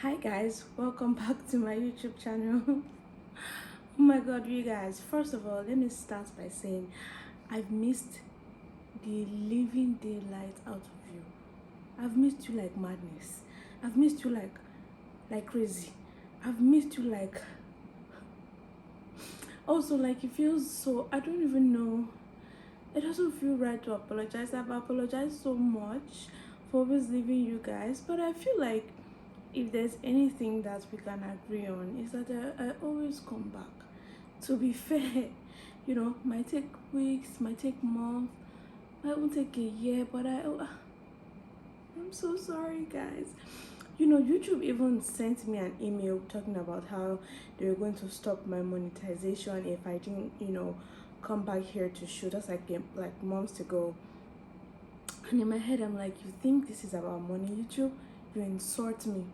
Hi guys, welcome back to my YouTube channel. Oh my god, you guys, first of all, let me start by saying I've missed the living daylight out of you. I've missed you like madness. I've missed you like crazy. I've missed you like also like it feels so, I don't even know. It doesn't feel right to apologize. I've apologized so much for always leaving you guys, but I feel like if there's anything that we can agree on is that I always come back. To be fair, might take weeks, might take months, might even take a year, but I'm so sorry, guys. YouTube even sent me an email talking about how they were going to stop my monetization if I didn't, come back here to shoot. That's like months ago. And in my head, I'm like, you think this is about money, YouTube? You insult me.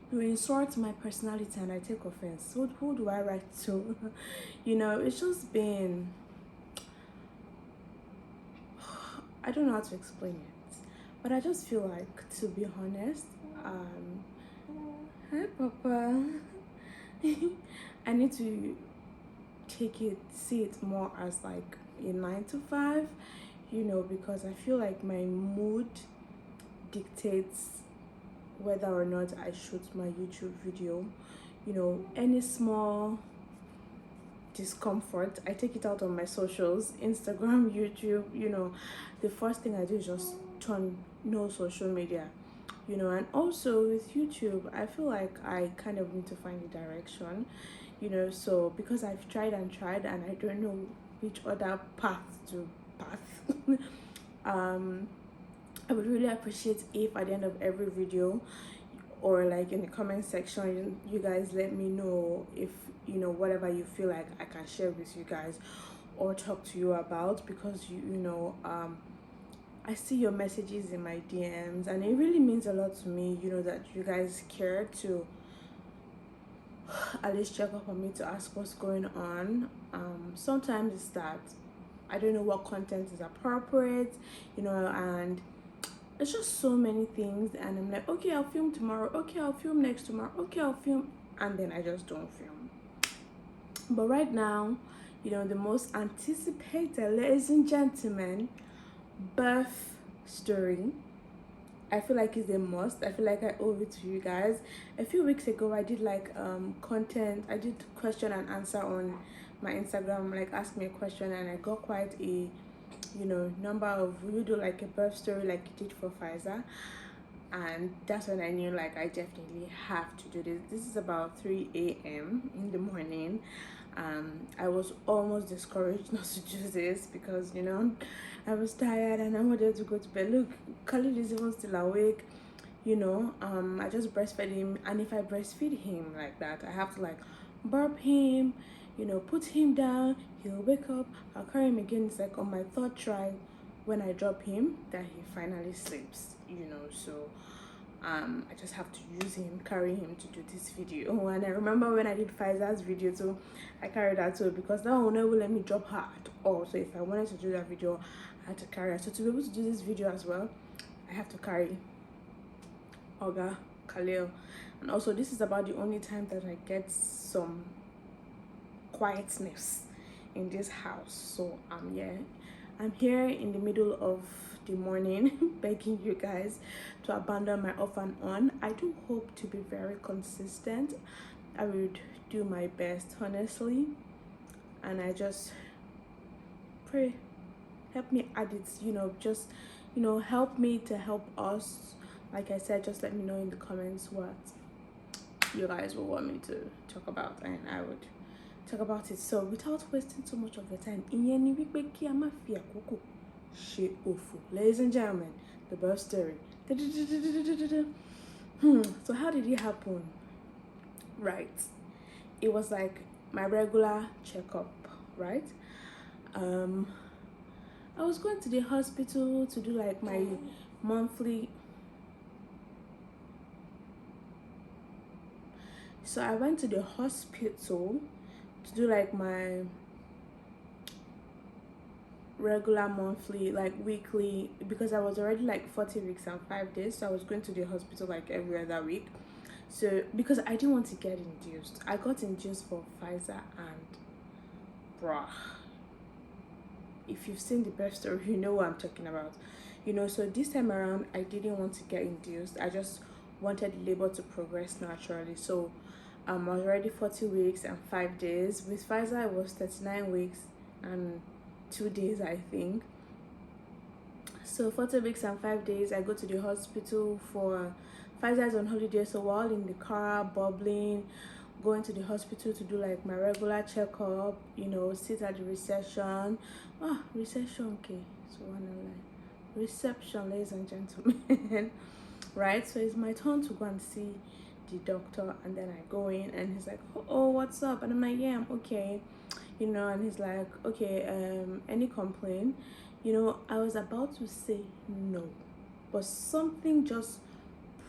You insult my personality and I take offense. Who do I write to? It's just been, I don't know how to explain it, but I just feel like, to be honest, hi Papa. I need to see it more as like a 9 to 5, because I feel like my mood dictates whether or not I shoot my YouTube video. Any small discomfort, I take it out on my socials, Instagram, YouTube. The first thing I do is just turn no social media. And also with YouTube, I feel like I kind of need to find a direction, so because I've tried and I don't know which other path to path. I would really appreciate if at the end of every video or like in the comment section you guys let me know if whatever you feel like I can share with you guys or talk to you about, because I see your messages in my DMs and it really means a lot to me, that you guys care to at least check up on me to ask what's going on. Sometimes it's that I don't know what content is appropriate, and it's just so many things, and I'm like, okay, I'll film tomorrow, okay, I'll film next tomorrow, okay, I'll film, and then I just don't film. But right now, the most anticipated, ladies and gentlemen, birth story, I feel like is a must. I feel like I owe it to you guys. A few weeks ago I did like content, I did question and answer on my Instagram, like ask me a question, and I got quite a number of, we do like a birth story like you did for Pfizer, and that's when I knew like I definitely have to do this. This is about 3 a.m. in the morning. I was almost discouraged not to do this because I was tired and I wanted to go to bed. Look, Khalid is even still awake. I just breastfed him, and if I breastfeed him like that, I have to like burp him, put him down, he'll wake up, I'll carry him again. It's like on my third try when I drop him that he finally sleeps, so I just have to use him, carry him to do this video. Oh, and I remember when I did Pfizer's video too, I carried her too, because that will never let me drop her at all. So if I wanted to do that video, I had to carry her. So to be able to do this video as well, I have to carry Oga Khalil. And also this is about the only time that I get some quietness in this house. So I'm here in the middle of the morning begging you guys to abandon my off and on. I do hope to be very consistent. I would do my best, honestly, and I just pray help me add it, just help me to help us. Like I said, just let me know in the comments what you guys will want me to talk about, and I would talk about it. So without wasting too much of your time, ladies and gentlemen, the birth story. So how did it happen? Right, it was like my regular checkup, right? I was going to the hospital to do like my monthly. So I went to the hospital to do like my regular monthly, like weekly, because I was already like 40 weeks and 5 days, so I was going to the hospital like every other week So because I didn't want to get induced, I got induced for Pfizer, and bruh, if you've seen the birth story, you know what I'm talking about. So this time around, I didn't want to get induced. I just wanted labor to progress naturally. So I was already 40 weeks and 5 days. With Pfizer, it was 39 weeks and 2 days, I think. So 40 weeks and 5 days, I go to the hospital for Pfizer's on holiday. So while in the car, bubbling, going to the hospital to do like my regular checkup, sit at the reception. Reception, okay. So one online. Reception, ladies and gentlemen. Right? So it's my turn to go and see the doctor, and then I go in and he's like, oh, what's up? And I'm like, yeah, I'm okay. And he's like, okay, any complaint? I was about to say no, but something just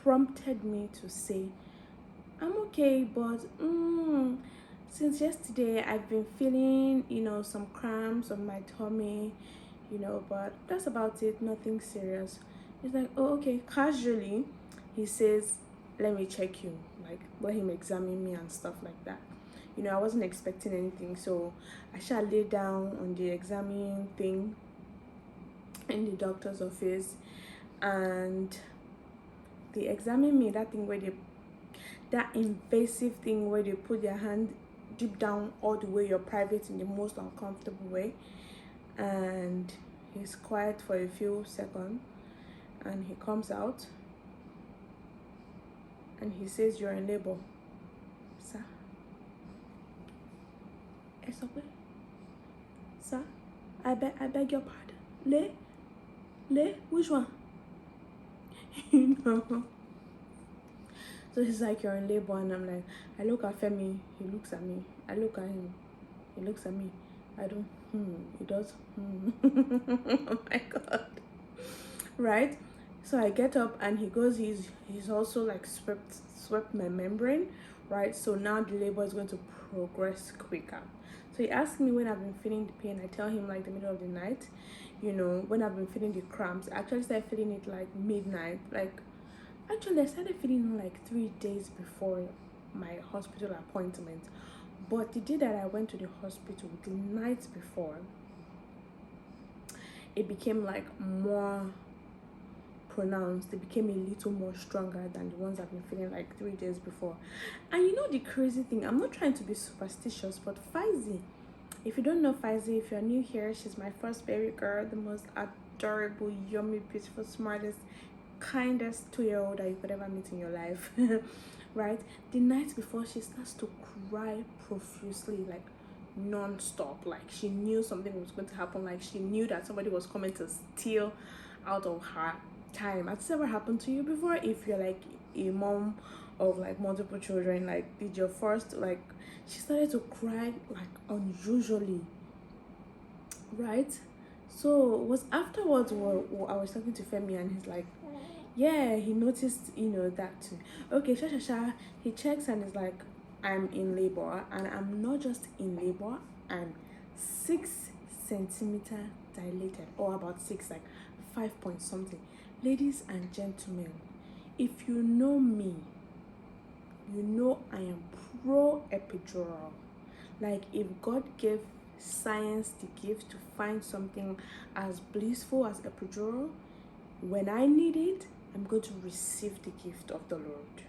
prompted me to say, I'm okay, but since yesterday I've been feeling, some cramps on my tummy, but that's about it, nothing serious. He's like, oh, okay, casually, he says, let me check you, like, let him examine me and stuff like that. I wasn't expecting anything, so I shall lay down on the examining thing in the doctor's office, and they examine me, that invasive thing where they put their hand deep down all the way your private in the most uncomfortable way. And he's quiet for a few seconds, and he comes out and he says, you're in labor, sir. It's okay, sir. I beg your pardon. Lay, which one? So he's like, you're in labor, and I'm like, I look at Femi, he looks at me. I look at him, he looks at me. I don't, he does, oh my God. Right? So I get up and he goes, he's also like swept my membrane, right? So now the labor is going to progress quicker. So he asked me when I've been feeling the pain. I tell him like the middle of the night, when I've been feeling the cramps. I actually started feeling it like midnight. Actually, I started feeling like 3 days before my hospital appointment. But the day that I went to the hospital, the night before, it became like more pronounced. It became a little more stronger than the ones I've been feeling like 3 days before. And the crazy thing, I'm not trying to be superstitious, but Faizi, if you don't know Faizi, if you're new here, she's my first baby girl, the most adorable, yummy, beautiful, smartest, kindest 2-year-old that you could ever meet in your life. Right? The night before, she starts to cry profusely, like non-stop. Like she knew something was going to happen. Like she knew that somebody was coming to steal out of her time. Has this ever happened to you before? If you're like a mom of like multiple children, like did your first, like, she started to cry like unusually, right? So it was afterwards I was talking to Femi, and he's like, yeah, he noticed, that too. Okay, he checks and is like, I'm in labor, and I'm not just in labor, I'm 6 centimeter dilated, or about 6, like 5 point something. Ladies and gentlemen, if you know me, you know I am pro epidural. Like, if God gave science the gift to find something as blissful as epidural, when I need it, I'm going to receive the gift of the Lord,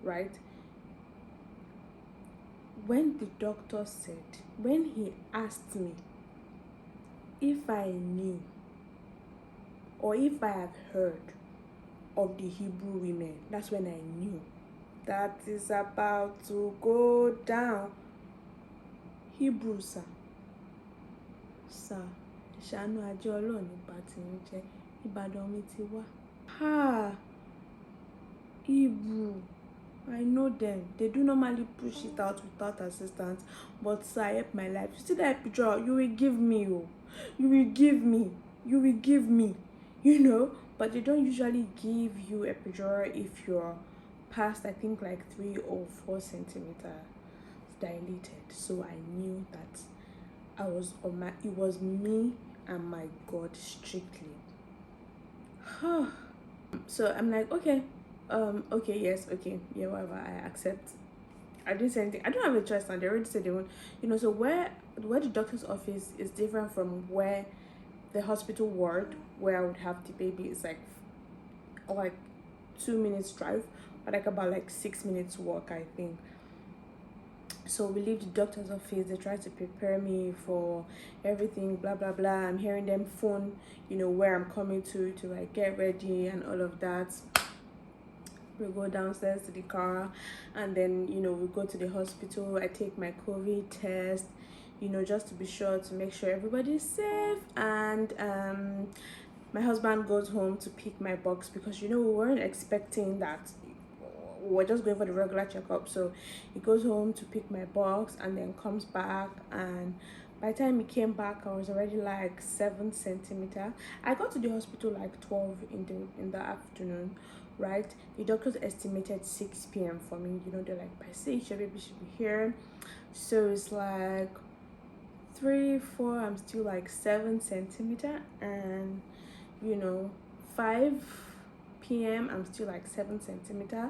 right? When the doctor said, when he asked me if I knew or if I had heard of the Hebrew women, that's when I knew that is about to go down. Hebrew, sir. Ṣàánú ajé Ọlọ́run nípa tìyín jẹ́, Ìbàdàn mi ti wá. Hebrew, I know them. They do normally push it out without assistance, but sir, help my life. You see that picture, you will give me, you will give me, but they don't usually give you epidural if you're past, I think, like 3 or 4 centimeters dilated. So I knew that it was me and my God strictly. So I'm like, okay, Okay, yes, okay, yeah, whatever, I accept. I didn't say anything. I don't have a choice now. They already said they won't. So where the doctor's office is different from where the hospital ward where I would have the baby is like 2 minutes drive, or like about like 6 minutes walk, I think. So we leave the doctor's office. They try to prepare me for everything, blah blah blah. I'm hearing them phone, where I'm coming to like get ready and all of that. We go downstairs to the car, and then we go to the hospital. I take my COVID test, just to be sure, to make sure everybody's safe. And my husband goes home to pick my box, because we weren't expecting that. We were just going for the regular checkup. So he goes home to pick my box and then comes back, and by the time he came back, I was already like 7 centimeter. I got to the hospital like 12 in the afternoon, right? The doctors estimated 6 p.m. for me. They're like, by 6 your baby should be here. So it's like 3 4, I'm still like 7 centimeter, and 5 p.m. I'm still like 7 centimeter.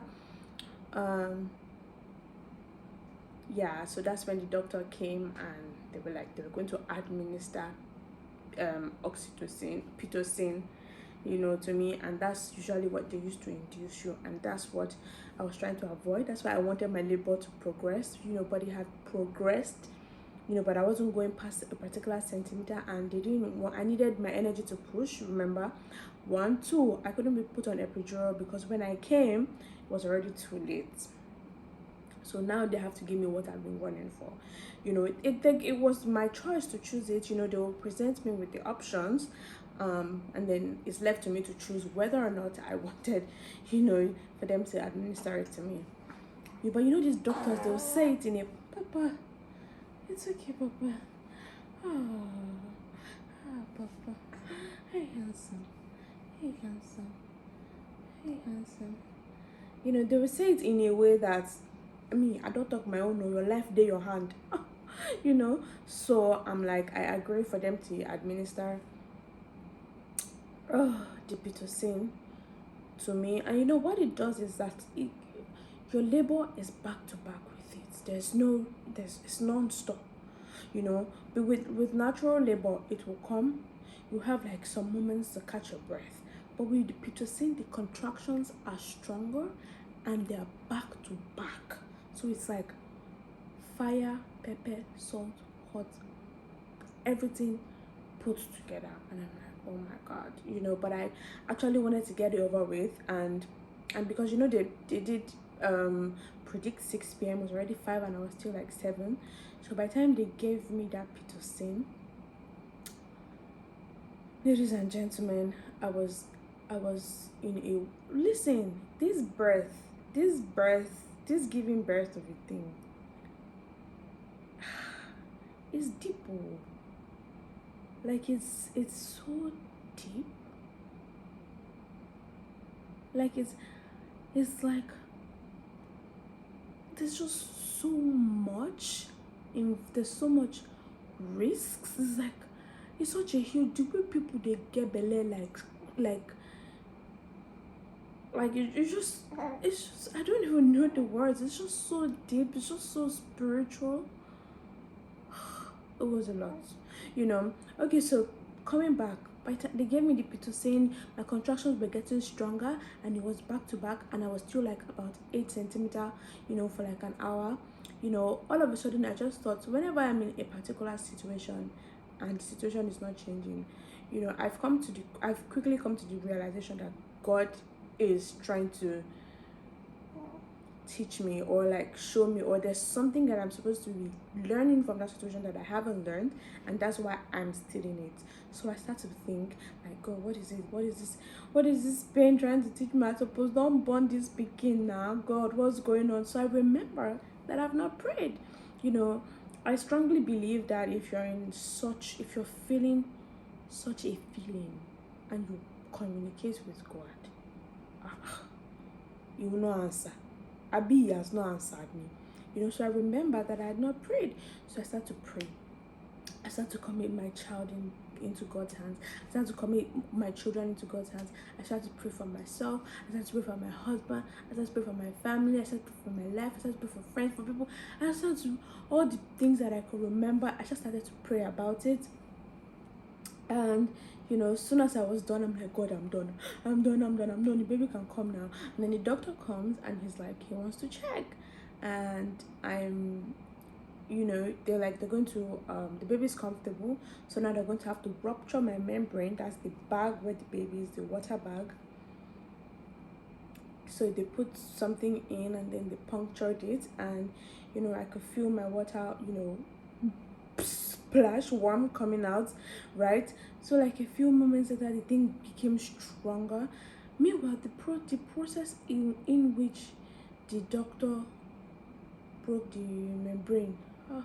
Yeah, so that's when the doctor came, and they were going to administer oxytocin, pitocin, to me. And that's usually what they used to induce you, and that's what I was trying to avoid. That's why I wanted my labor to progress, but it had progressed, but I wasn't going past a particular centimeter, and they didn't want. I needed my energy to push, remember. 1 2, I couldn't be put on epidural, because when I came, it was already too late. So now they have to give me what I've been running for. It was my choice to choose it. They will present me with the options, and then it's left to me to choose whether or not I wanted, for them to administer it to me. But these doctors, they'll say it in a, Papa, it's okay, Papa. Papa. Hey, handsome. Hey, handsome. Hey, handsome. They will say it in a way that, I don't talk my own, your life day your hand. So I'm like, I agree for them to administer the pitocin to me. And what it does is that your labor is back to back with it. It's non-stop. But with natural labor, it will come, you have like some moments to catch your breath. But with the pitocin, the contractions are stronger, and they are back to back. So it's like fire, pepper, salt, hot, everything put together. And I'm like, oh my god, but I actually wanted to get it over with. And because they did predict 6 p.m. was already 5, and I was still like 7. So by the time they gave me that pitocin, ladies and gentlemen, I was in a, listen, this giving birth of a thing, it's deep. Like it's so deep. Like it's like there's just so much there's so much risks. It's like, it's such a huge, the way people they get belly, it's just I don't even know the words. It's just so deep. It's just so spiritual. It was a lot. Okay, so coming back, by the time they gave me the pitocin, my contractions were getting stronger, and it was back to back, and I was still like about 8 centimeter, for like an hour. All of a sudden I just thought, whenever I'm in a particular situation and the situation is not changing, I've quickly come to the realization that God is trying to teach me, or like show me, or there's something that I'm supposed to be learning from that situation that I haven't learned, and that's why I'm still in it. So I start to think like, God, what is this pain trying to teach me? I suppose don't burn this begin now, God, what's going on? So I remember that I've not prayed. I strongly believe that if you're feeling such a feeling, and you communicate with God, you will not answer. Abi has not answered me. So I remember that I had not prayed. So I started to pray. I started to commit my child into God's hands. I started to commit my children into God's hands. I started to pray for myself. I started to pray for my husband. I started to pray for my family. I started to pray for my life. I started to pray for friends, for people. I started to, all the things that I could remember, I just started to pray about it. And as soon as I was done, I'm like, God, I'm done. The baby can come now. And then the doctor comes and he's like, he wants to check. And I'm, they're like, they're going to, the baby's comfortable. So now they're going to have to rupture my membrane. That's the bag where the baby is, the water bag. So they put something in and then they punctured it. And, I could feel my water, splash warm coming out, right? So like a few moments later the thing became stronger. Meanwhile the process in which the doctor broke the membrane, oh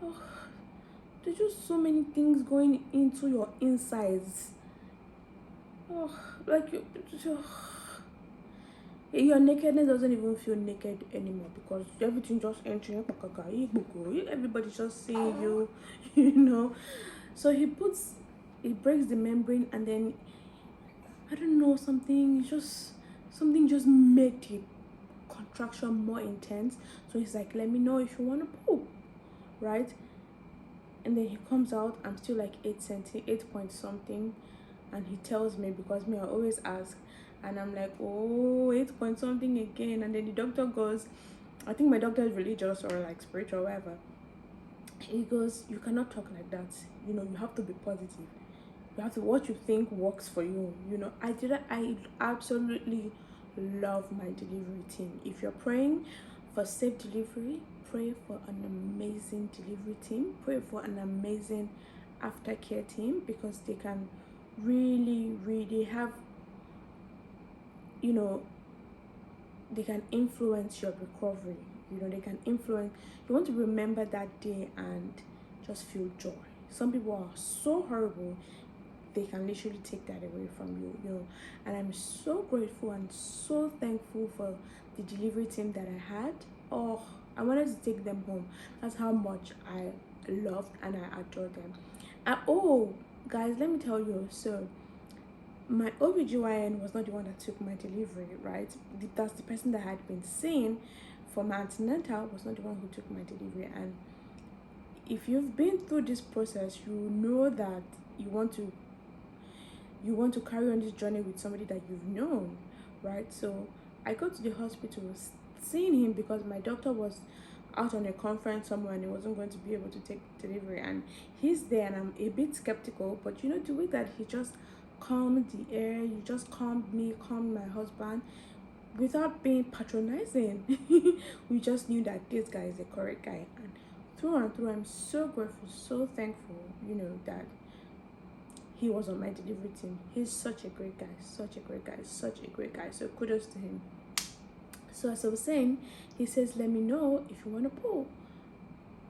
god, there's just so many things going into your insides. Like your nakedness doesn't even feel naked anymore because everything just entering. Everybody's just seeing you. So he breaks the membrane, and then I don't know, something just made the contraction more intense. So he's like, let me know if you want to poop, right? And then he comes out. I'm still like 8 point something, and he tells me, because I always ask, and I'm like, 8 point something again. And then the doctor goes, I think my doctor is religious or like spiritual, whatever. He goes, you cannot talk like that. You have to be positive. You have to, what you think works for you. I absolutely love my delivery team. If you're praying for safe delivery, pray for an amazing delivery team. Pray for an amazing aftercare team, because they can really have, they can influence your recovery. They can influence, you want to remember that day and just feel joy. Some people are so horrible, they can literally take that away from you. And I'm so grateful and so thankful for the delivery team that I had. I wanted to take them home. That's how much I loved and I adore them. And guys, let me tell you, so my OBGYN was not the one that took my delivery, right? That's the person that had been seen for my antenatal, was not the one who took my delivery. And if you've been through this process, you know that you want to carry on this journey with somebody that you've known, right? So I go to the hospital seeing him because my doctor was out on a conference somewhere and he wasn't going to be able to take delivery, and he's there, and I'm a bit skeptical, but the way that he just calmed the air, you just calmed me, calmed my husband without being patronizing. We just knew that this guy is the correct guy, and through and through I'm so grateful, so thankful, that he was on my delivery team. He's such a great guy, such a great guy, such a great guy. So kudos to him. So as I was saying, he says, let me know if you want to pull.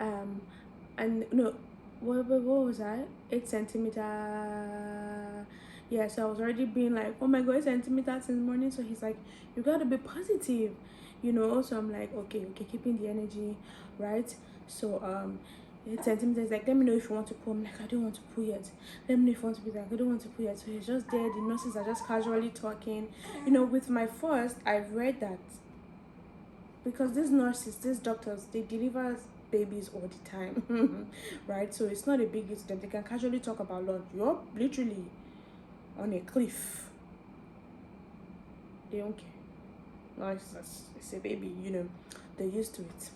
And no, what was I? 8 centimeter. Yeah, so I was already being like, oh my god, 8 centimeters since morning. So he's like, you gotta be positive, So I'm like, okay, keeping the energy, right? So 8 centimeters, like, let me know if you want to pull. I'm like, I don't want to pull yet. Let me know if you want to be like, I don't want to pull yet. So he's just there. The nurses are just casually talking. With my first, I've read that because these nurses, these doctors, they deliver babies all the time, right? So it's not a big deal to them. They can casually talk about lunch. You're literally on a cliff. They don't care. No, it's a baby, they're used to it.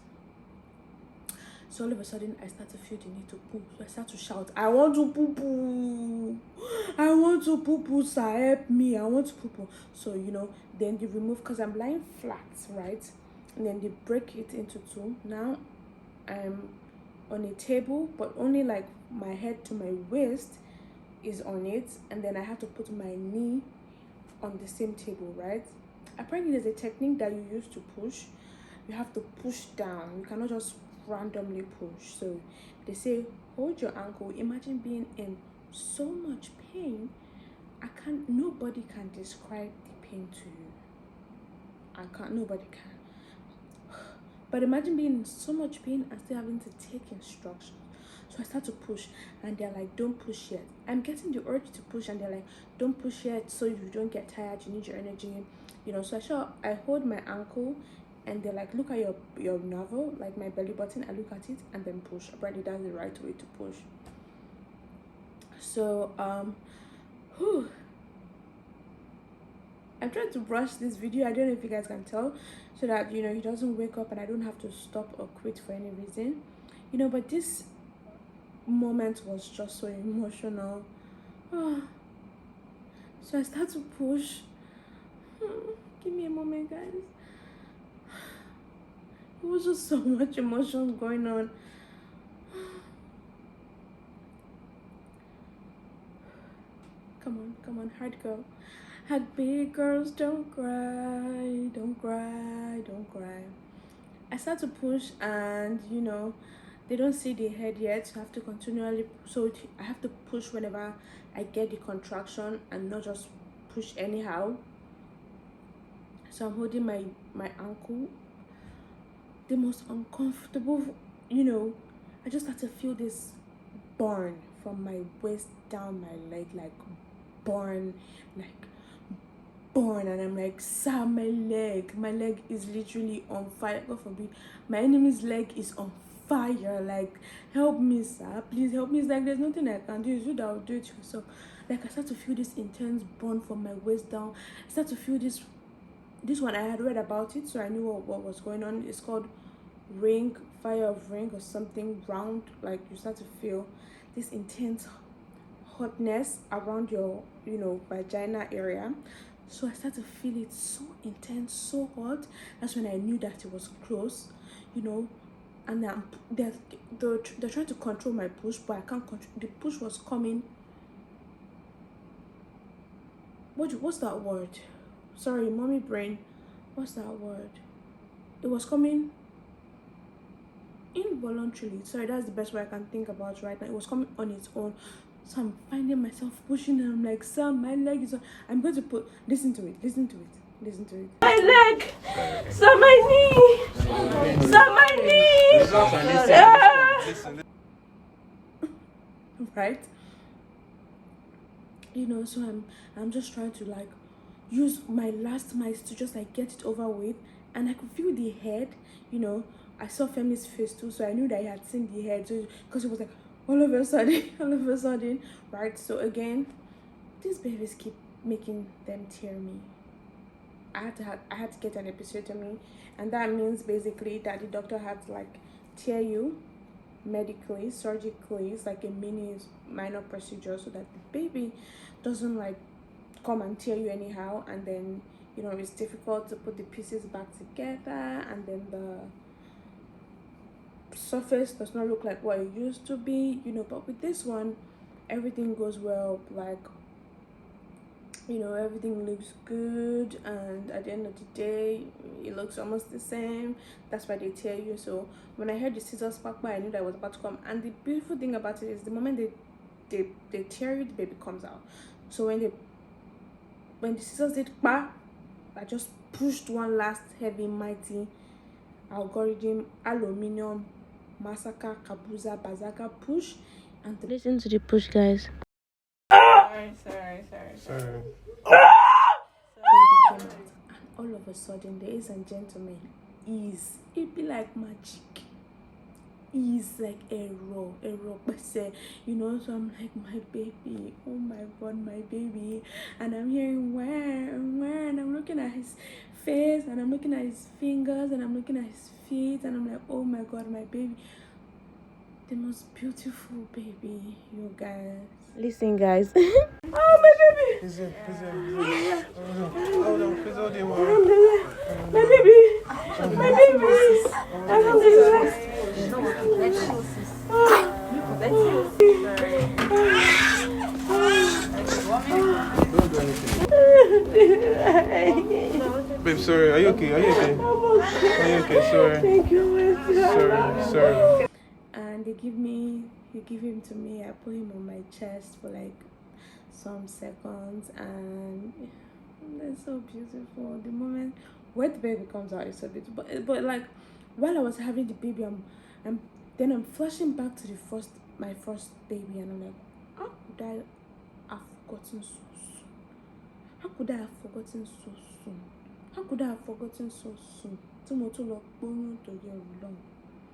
So all of a sudden, I start to feel the need to poop. So I start to shout, I want to poo-poo. I want to poo-poo, sir, help me. I want to poo-poo. So, then they remove, because I'm lying flat, right? And then they break it into two. Now, I'm on a table, but only like my head to my waist is on it. And then I have to put my knee on the same table, right? Apparently, there's a technique that you use to push. You have to push down. You cannot just randomly push. So they say, hold your ankle. Imagine being in so much pain. Nobody can describe the pain to you. Nobody can. But imagine being in so much pain and still having to take instructions. So I start to push, and they're like, don't push yet. I'm getting the urge to push, and they're like, don't push yet so you don't get tired, you need your energy, So I hold my ankle, and they're like, look at your navel, like my belly button. I look at it and then push. Apparently that's the right way to push. So whew, I'm trying to brush this video. I don't know if you guys can tell, so that he doesn't wake up and I don't have to stop or quit for any reason, but this moment was just so emotional. So I start to push. Give me a moment, guys. It was just so much emotion going on. Come on, hard girl. Hard big girls, don't cry, don't cry, don't cry. I start to push, and they don't see the head yet, so I have to continually, I have to push whenever I get the contraction and not just push anyhow. So I'm holding my ankle. The most uncomfortable, I just had to feel this burn from my waist down my leg, like burn, and I'm like, sir, my leg is literally on fire. God forbid my enemy's leg is on fire. Like, help me, sir, please help me. It's like, there's nothing I can do. It's you that will do it yourself. Like, I start to feel this intense burn from my waist down. I start to feel this one. I had read about it, so I knew what was going on. It's called fire of ring or something, round. Like, you start to feel this intense hotness around your vagina area. So I started to feel it so intense, so hot. That's when I knew that it was close, and they're trying to control my push, but I can't control. The push was coming. What's that word? Sorry, mommy brain. What's that word? It was coming involuntarily. Sorry, that's the best way I can think about right now. It was coming on its own. So I'm finding myself pushing, and I'm like, sir, my leg is on. I'm going to listen to it. My leg! Sir, my knee! Sir, my knee! Right? So I'm just trying to like use my last miles to just like get it over with, and I could feel the head. I saw Femi's face too, so I knew that he had seen the head. So because it was like all of a sudden, right? So again, these babies keep making them tear me. I had to get an episiotomy, and that means basically that the doctor had to like tear you medically, surgically. It's like a minor procedure, so that the baby doesn't like come and tear you anyhow, and then it's difficult to put the pieces back together, and then the surface does not look like what it used to be, but with this one everything goes well. Like, everything looks good, and at the end of the day it looks almost the same. That's why they tear you. So when I heard the scissors spark by, I knew that was about to come. And the beautiful thing about it is the moment they tear you, the baby comes out. So when the scissors did I just pushed one last heavy mighty algorithm aluminium massacre kabuza bazaka push, and listen to the push, guys. Sorry. And all of a sudden, ladies and gentlemen, it be like magic. Is like a rock, but say, so I'm like, my baby, oh my god, my baby, and I'm hearing where, and I'm looking at his face, and I'm looking at his fingers, and I'm looking at his feet, and I'm like, oh my god, my baby, the most beautiful baby, you guys. Listen, guys. Oh my baby. Hold on, please hold him. My baby. Alhamdulillah. Babe, sorry. Are you okay? Are you okay? Sorry. Thank you. Sorry. And they give him to me. I put him on my chest for like some seconds, and it's so beautiful. The moment where the baby comes out is so beautiful. But like while I was having the baby, I'm flashing back to the first my first baby, and I'm like, how could I have forgotten so soon? How could I have forgotten so soon? How could I have forgotten so soon?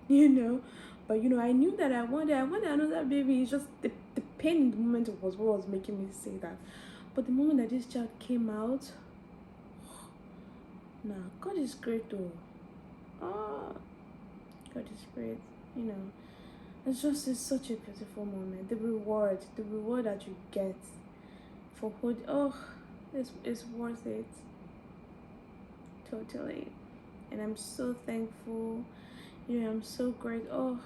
You know, but you know, I knew that I wanted another baby. It's just the pain in the moment was what was making me say that. But the moment that this child came out, nah, God is great though. Oh, God is great. You know, it's such a beautiful moment. The reward that you get for it's worth it. Totally. And I'm so thankful. You know, I'm so great. Oh,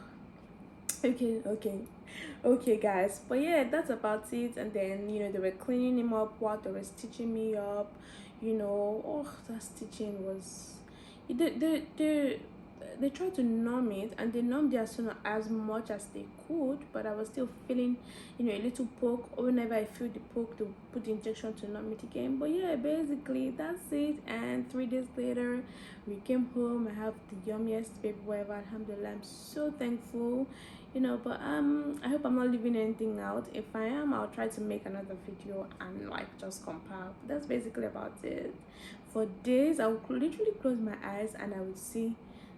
okay, guys. But yeah, that's about it. And then, you know, they were cleaning him up while they were stitching me up. You know, that stitching was, they tried to numb it, and they numbed it as much as they could, but I was still feeling, you know, a little poke. Whenever I feel the poke, to put the injection to numb it again. But yeah, basically that's it. And 3 days later, we came home. I have the yummiest baby boy ever. Alhamdulillah, I'm so thankful. You know, but I hope I'm not leaving anything out. If I am, I'll try to make another video and like just compile. That's basically about it. For days, I would literally close my eyes and I would see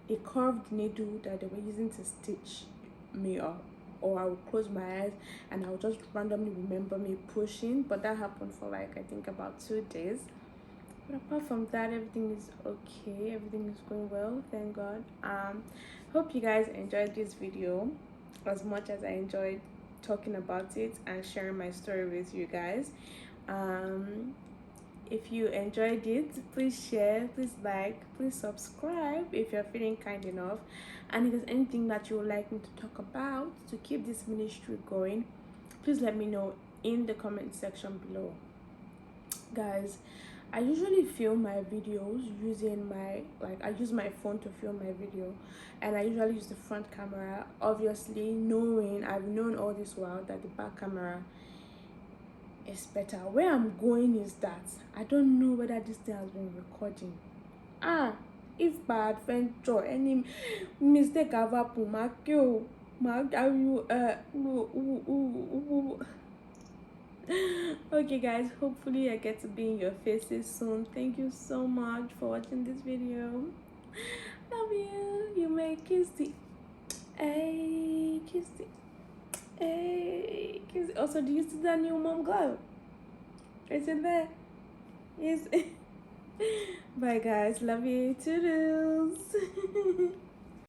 the curved needle that they were using to stitch me up, or I would close my eyes and I would just randomly remember me pushing. But that happened for like, I think, about 2 days. But apart from that, everything is okay. Everything is going well, thank God. Hope you guys enjoyed this video as much as I enjoyed talking about it and sharing my story with you guys. If you enjoyed it, please share, please like, please subscribe if you're feeling kind enough. And if there's anything that you would like me to talk about to keep this ministry going, please let me know in the comment section below. Guys, I usually film my videos using I use my phone to film my video, and I usually use the front camera, obviously I've known all this while that the back camera is better. Where I'm going is that I don't know whether this thing has been recording. If by adventure any mistake have happened, okay guys, hopefully I get to be in your faces soon. Thank you so much for watching this video. Love you. You may kiss the kiss. Also, do you see that new mom glove? Is it there? Yes. Bye guys, love you. Toodles.